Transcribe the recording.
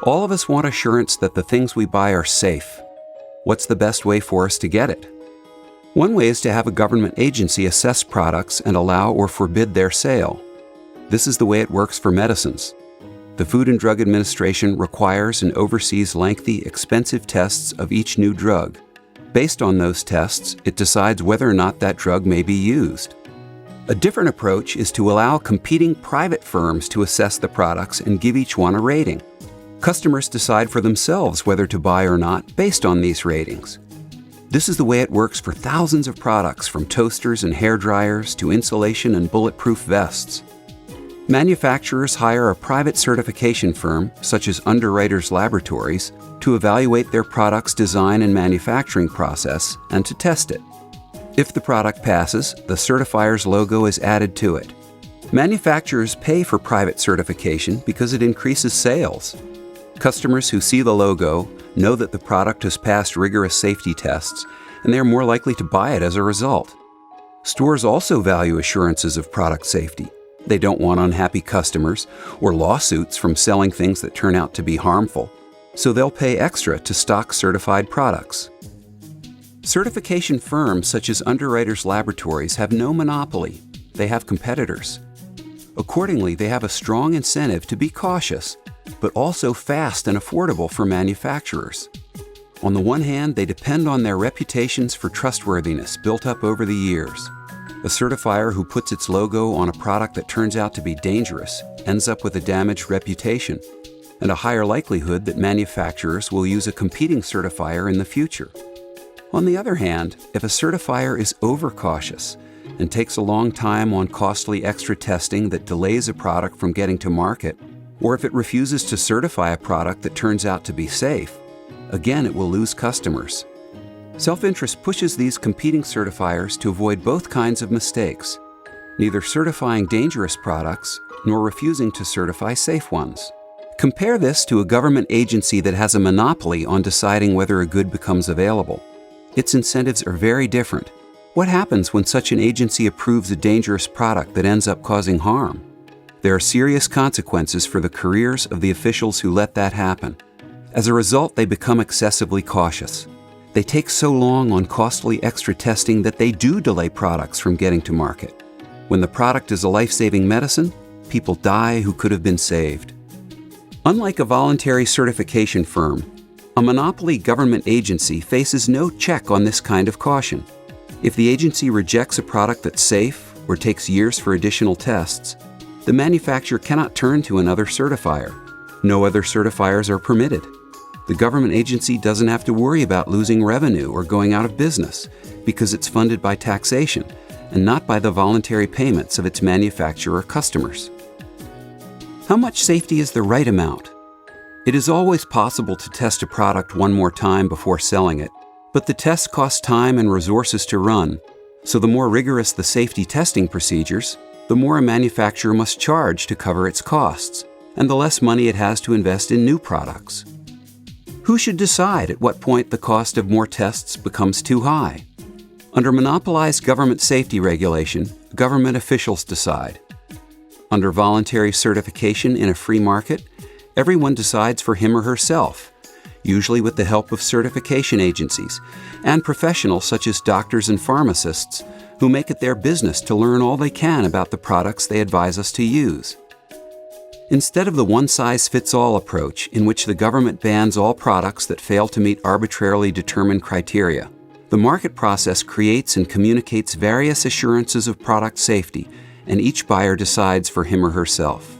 All of us want assurance that the things we buy are safe. What's the best way for us to get it? One way is to have a government agency assess products and allow or forbid their sale. This is the way it works for medicines. The Food and Drug Administration requires and oversees lengthy, expensive tests of each new drug. Based on those tests, it decides whether or not that drug may be used. A different approach is to allow competing private firms to assess the products and give each one a rating. Customers decide for themselves whether to buy or not based on these ratings. This is the way it works for thousands of products, from toasters and hair dryers to insulation and bulletproof vests. Manufacturers hire a private certification firm, such as Underwriters Laboratories, to evaluate their product's design and manufacturing process and to test it. If the product passes, the certifier's logo is added to it. Manufacturers pay for private certification because it increases sales. Customers who see the logo know that the product has passed rigorous safety tests, and they are more likely to buy it as a result. Stores also value assurances of product safety. They don't want unhappy customers or lawsuits from selling things that turn out to be harmful, so they'll pay extra to stock certified products. Certification firms such as Underwriters Laboratories have no monopoly. They have competitors. Accordingly, they have a strong incentive to be cautious, but also fast and affordable for manufacturers. On the one hand, they depend on their reputations for trustworthiness built up over the years. A certifier who puts its logo on a product that turns out to be dangerous ends up with a damaged reputation, and a higher likelihood that manufacturers will use a competing certifier in the future. On the other hand, if a certifier is overcautious and takes a long time on costly extra testing that delays a product from getting to market, or if it refuses to certify a product that turns out to be safe, again it will lose customers. Self-interest pushes these competing certifiers to avoid both kinds of mistakes, neither certifying dangerous products nor refusing to certify safe ones. Compare this to a government agency that has a monopoly on deciding whether a good becomes available. Its incentives are very different. What happens when such an agency approves a dangerous product that ends up causing harm? There are serious consequences for the careers of the officials who let that happen. As a result, they become excessively cautious. They take so long on costly extra testing that they do delay products from getting to market. When the product is a life-saving medicine, people die who could have been saved. Unlike a voluntary certification firm, a monopoly government agency faces no check on this kind of caution. If the agency rejects a product that's safe or takes years for additional tests, the manufacturer cannot turn to another certifier. No other certifiers are permitted. The government agency doesn't have to worry about losing revenue or going out of business because it's funded by taxation and not by the voluntary payments of its manufacturer customers. How much safety is the right amount? It is always possible to test a product one more time before selling it, but the tests cost time and resources to run, so the more rigorous the safety testing procedures, the more a manufacturer must charge to cover its costs, and the less money it has to invest in new products. Who should decide at what point the cost of more tests becomes too high? Under monopolized government safety regulation, government officials decide. Under voluntary certification in a free market, everyone decides for him or herself, usually with the help of certification agencies and professionals such as doctors and pharmacists who make it their business to learn all they can about the products they advise us to use. Instead of the one-size-fits-all approach in which the government bans all products that fail to meet arbitrarily determined criteria, the market process creates and communicates various assurances of product safety, and each buyer decides for him or herself.